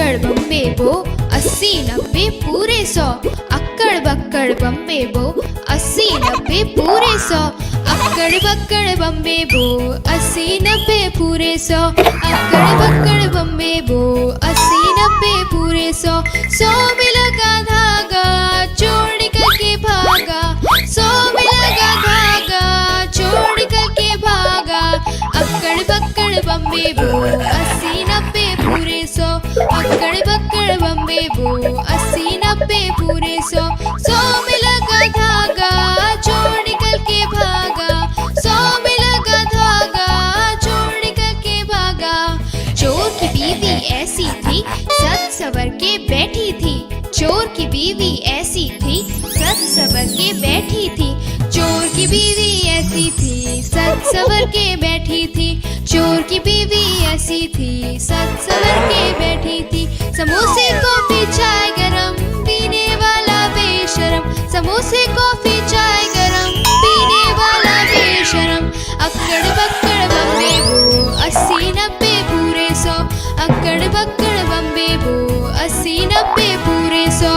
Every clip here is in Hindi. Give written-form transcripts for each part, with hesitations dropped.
बक्कड़ बम्बे बो, 80 90 पूरे 100। अक्कड़ बक्कड़ बम्बे बो, 80 90 पूरे 100। अक्कड़ बक्कड़ बम्बे बो, 80 90 पूरे 100। अक्कड़ बक्कड़ बम्बे बो, 80 90 पूरे 100। 100 में लगा धागा, चोर निकल के भागा। 100 में लगा धागा, चोर निकल के भागा। अक्कड़ बक्कड़ बम्बे बो, 80 90 पूरे 100। अक्कड़ बक्कड़ बम्बे बो, 80 90 पूरे 100। 100 में लगा धागा, चोर निकल के भागा। 100 में लगा धागा, चोर निकल के भागा। चोर की बीवी ऐसी थी, सज सवर के बैठी थी। चोर की बीवी ऐसी थी, सज सवर के बैठी थी। चोर की बीवी ऐसी थी, सज सवर के बैठी थी। चोर की बीवी ऐसी थी, सज सवर के बैठी थी। समोसे कॉफी चाय गरम, पीने वाला बेशरम। समोसे कॉफी चाय गरम, पीने वाला बेशरम। अक्कड़ बक्कड़ बम्बे बो, 80 90 पूरे 100। अक्कड़ बक्कड़ बम्बे बो, 80 90 पूरे 100।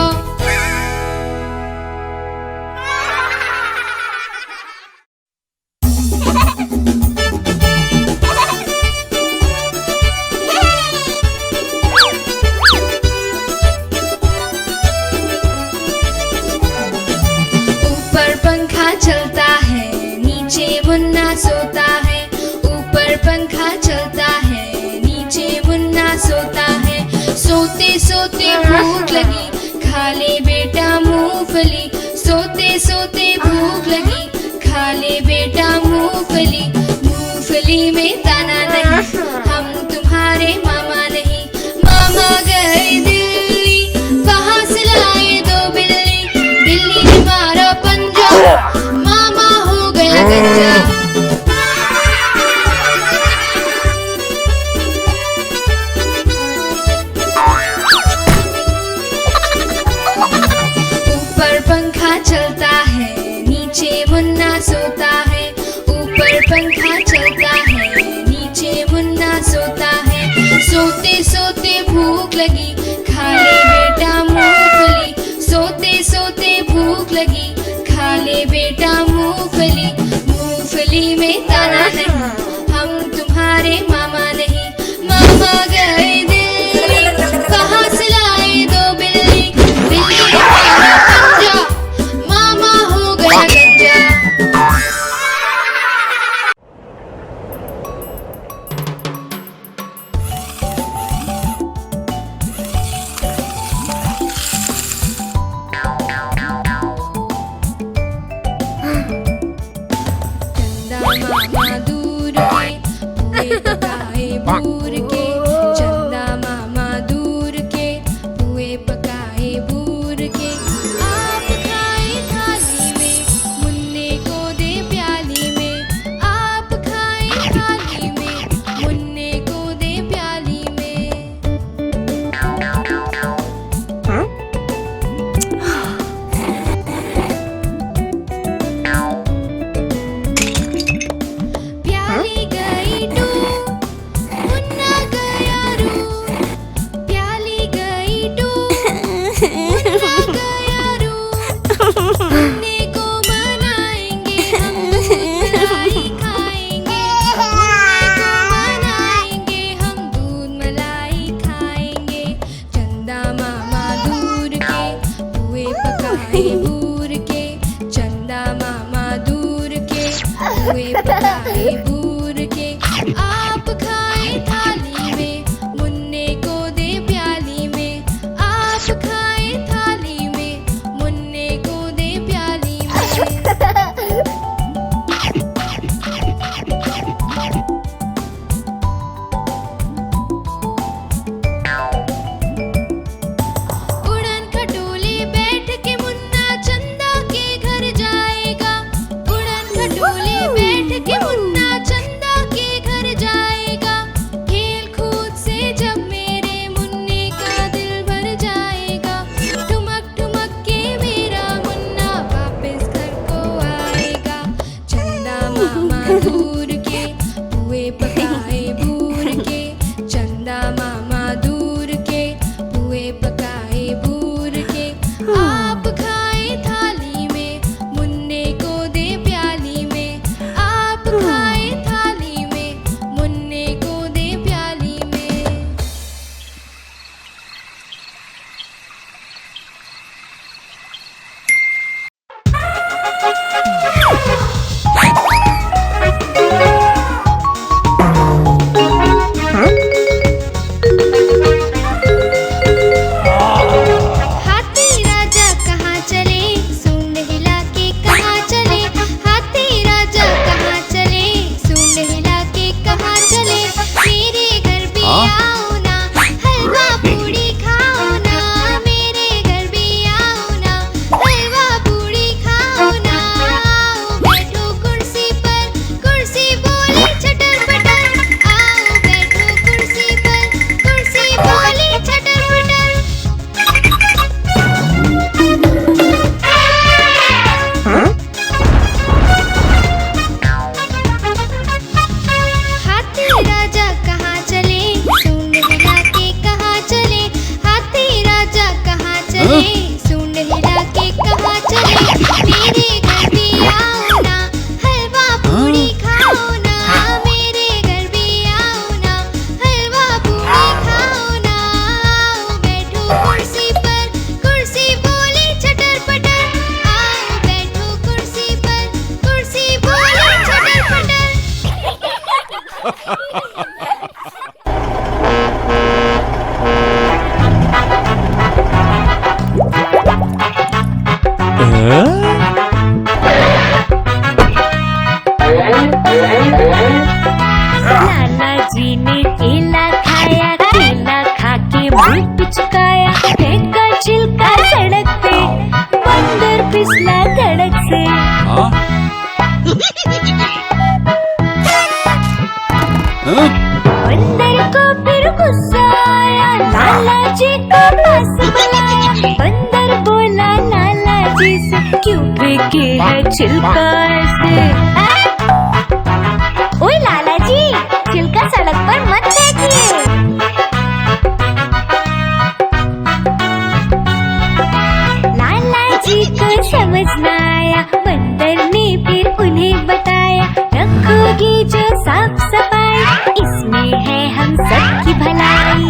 ऊपर पंखा चलता है, नीचे मुन्ना सोता है। ऊपर पंखा चलता है, नीचे मुन्ना सोता है। सोते सोते भूख लगी, खा ले बेटा मूंगफली। सोते सोते भूख लगी, खा ले बेटा मूंगफली। मूंगफली में दाना नहीं, हम तुम्हारे मामा नहीं। मामा गए दिल्ली, कहाँ से लाए 2 बिल्ली। बिल्ली ने मारा पंजा, मामा हो गया गंजा। ऊपर पंखा चलता है, नीचे मुन्ना सोता है। ऊपर पंखा चलता है, नीचे मुन्ना सोता है। सोते सोते भूख लगी, खा ले बेटा मूंगफली। सोते सोते भूख लगी, खा ले बेटा मूंगफली। मूंगफली में दाना नहीं, हम तुम्हारे मामा नहीं। मामा गए दिल्ली, कहाँ से लाए 2 बिल्ली। बिल्ली ने मारा पंजा, मामा हो गया गंजा। चंदा मामा दूर के, पुए पकाए बूर के। चंदा मामा दूर के, पुए पकाए बूर के। आप खाए थाली में, मुन्ने को दे प्याली में। आप खाए थाली में, मुन्ने को दे प्याली में। प्याली गई डूब, मुन्ना गया रूब। प्याली गई डूब, मुन्ना गया रूब। मुन्ने को मनाएंगे हम, दूध मलाई खाएंगे। मुन्ने को मनाएंगे हम, दूध मलाई खाएंगे। चंदा मामा दूर के, पुए पकाए बूर के। चंदा मामा दूर के, पुए पकाए बूर के। आप खाए थाली में, मुन्ने को दे प्याली में। आप खाए थाली में, मुन्ने को दे प्याली में। उड़न खटोले बैठ के मुन्ना चंदा के घर जाएगा। उड़न खटोले बैठ के बंदर को फिर गुस्सा आया, लाला जी को पास बुलाया। बंदर बोला लाला जी से, क्यों फेंके है छिलका ऐसे? ओए लाला जी, छिलका सड़क पर मत फेंकिए। लाला जी को समझ न आया, बंदर ने फिर उन्हें बताया, रखोगी जो साफ सफाई, इसमें है हम सबकी भलाई।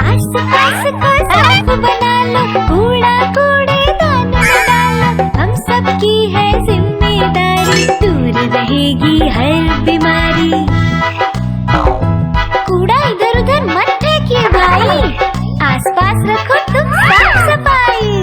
आस-पास को साफ बना लो, कूड़ा कूड़ेदान में डालो, हम सबकी है जिम्मेदारी, दूर रहेगी हर बीमारी। कूड़ा इधर उधर मत फेंकिए भाई, आस-पास रखो तुम साफ सफाई।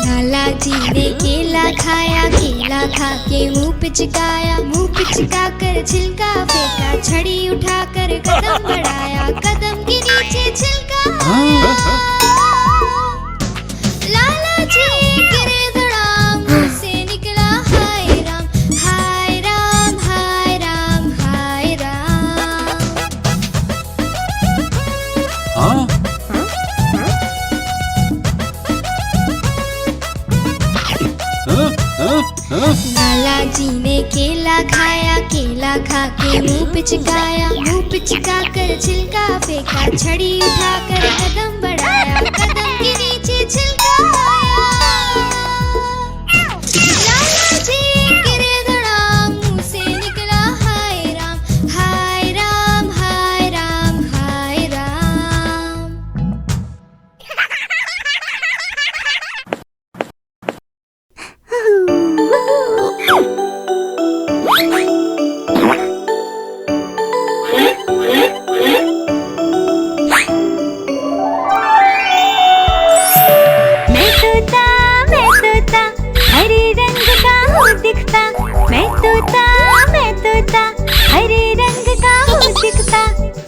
लाला जी ने केला खाया, केला खा के मुंह पिचकाया, मुंह पिचका कर छिलका फेंका, छड़ी उठाकर कदम बढ़ाया, कदम के नीचे छिलका आया। लाला जी गिरे धड़ाम, मुंह से निकला हाय राम, हाय राम, हाय राम, हाय राम। लाला जी ने केला खाया, केला खा के मुंह पिचकाया, मुंह पिचका कर छिलका फेंका, छड़ी उठाकर कदम बढ़ाया, कदम के नीचे छिलका आया। लाला जी गिरे धड़ाम, मुंह से निकला हाय राम, हाय राम, हाय राम, हाय राम। मैं तोता हरे रंग का हूँ दिखता, मैं तोता हरे रंग का हूँ दिखता,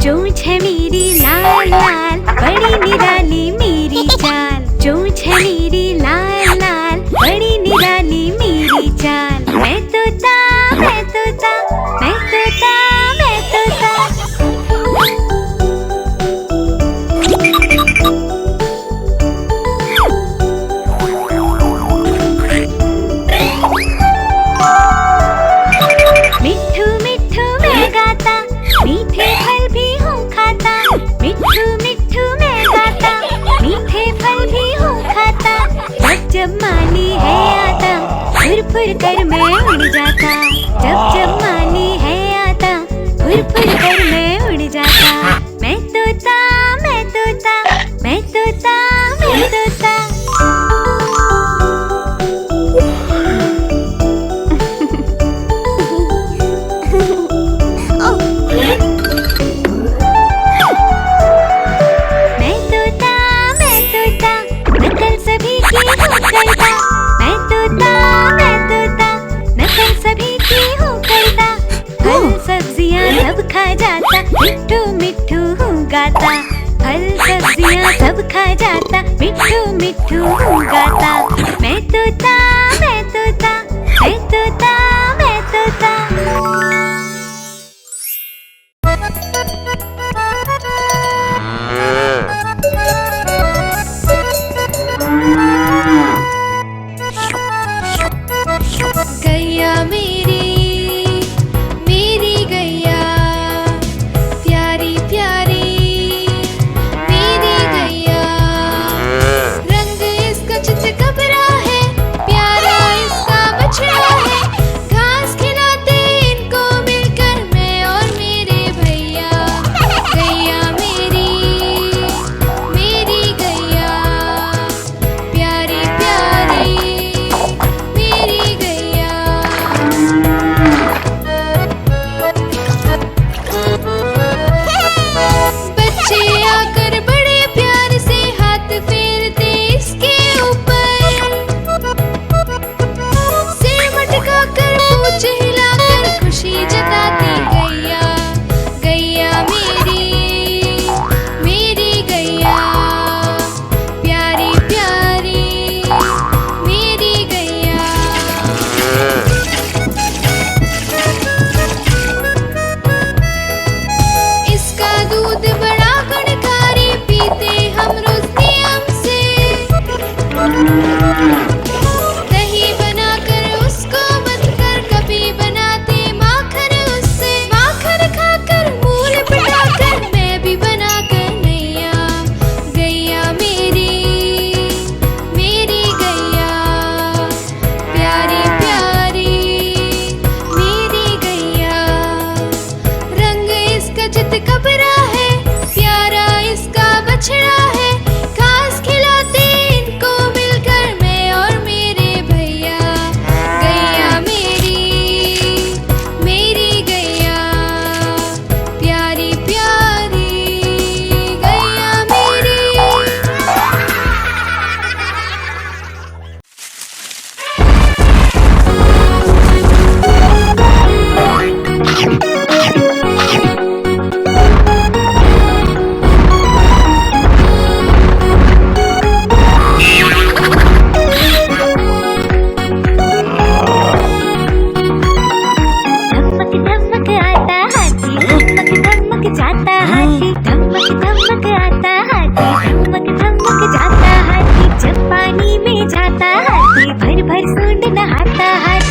चोंच है मेरी लाल लाल, बड़ी निराली मेरी चाल, चोंच है मेरी लाल लाल, बड़ी निराली मेरी चाल। मैं तोता मैं तोता मैं तोता मैं तोता। मिट्ठू मिट्ठू मैं गाता, मीठे फल भी हूँ खाता, मिट्ठू मिट्ठू मैं गाता, मीठे फल भी हूँ खाता, जब जब माली है आता, फुर फुर कर मैं उड़ जाता, जब जब माली है आता, फुर फुर कर मैं उड़ जाता। मैं तोता मैं तोता मैं तोता मैं तोता। मैं तोता नकल सभी की हूँ करता, मैं तोता नकल सभी की हूँ करता, फल सब्जियाँ सब खा जाता, मिट्ठू मिट्ठू हूँ गाता, फल सब्जियाँ सब खा जाता, मिट्ठू मिट्ठू हूँ गाता। मैं तोता मैं तोता मैं तोता मैं तोता। गैया मेरी गैया, प्यारी प्यारी मेरी गैया, रंग इसका चित कबरा है, प्यारा इसका बछड़ा है, घास खिलाते इनको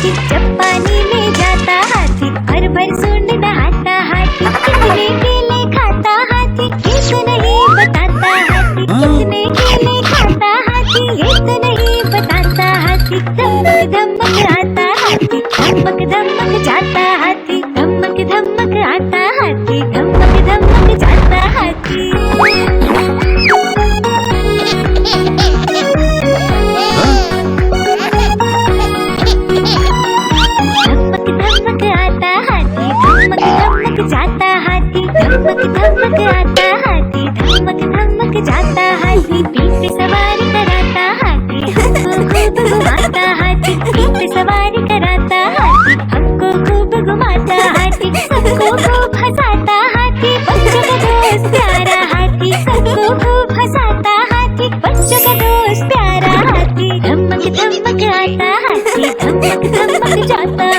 हाथी, जब पानी में जाता हाथी, भर भर सूंड नहाता हाथी, कितने केले खाता हाथी, ये तो नहीं बताता हाथी, कितने केले खाता हाथी, ये तो नहीं बताता हाथी, धमक धमक आता हाथी, धमक धमक जाता हाथी, धमक धमक आता हाथी, धमक धमक जाता हाथी। धमक धमक आता हाथी, धमक धमक जाता हाथी, धमक धमक आता हाथी, धमक धमक जाता हाथी, पीठ पे सवारी कराता हाथी, हमको खूब घुमाता हाथी, पीठ पे सवारी कराता हाथी, हमको खूब घुमाता हाथी, सबको खूब हंसाता हाथी, बच्चों का दोस्त प्यारा हाथी, सबको खूब हंसाता हाथी, बच्चों का दोस्त प्यारा हाथी, धमक धमक आता हाथी, धमक धमक जाता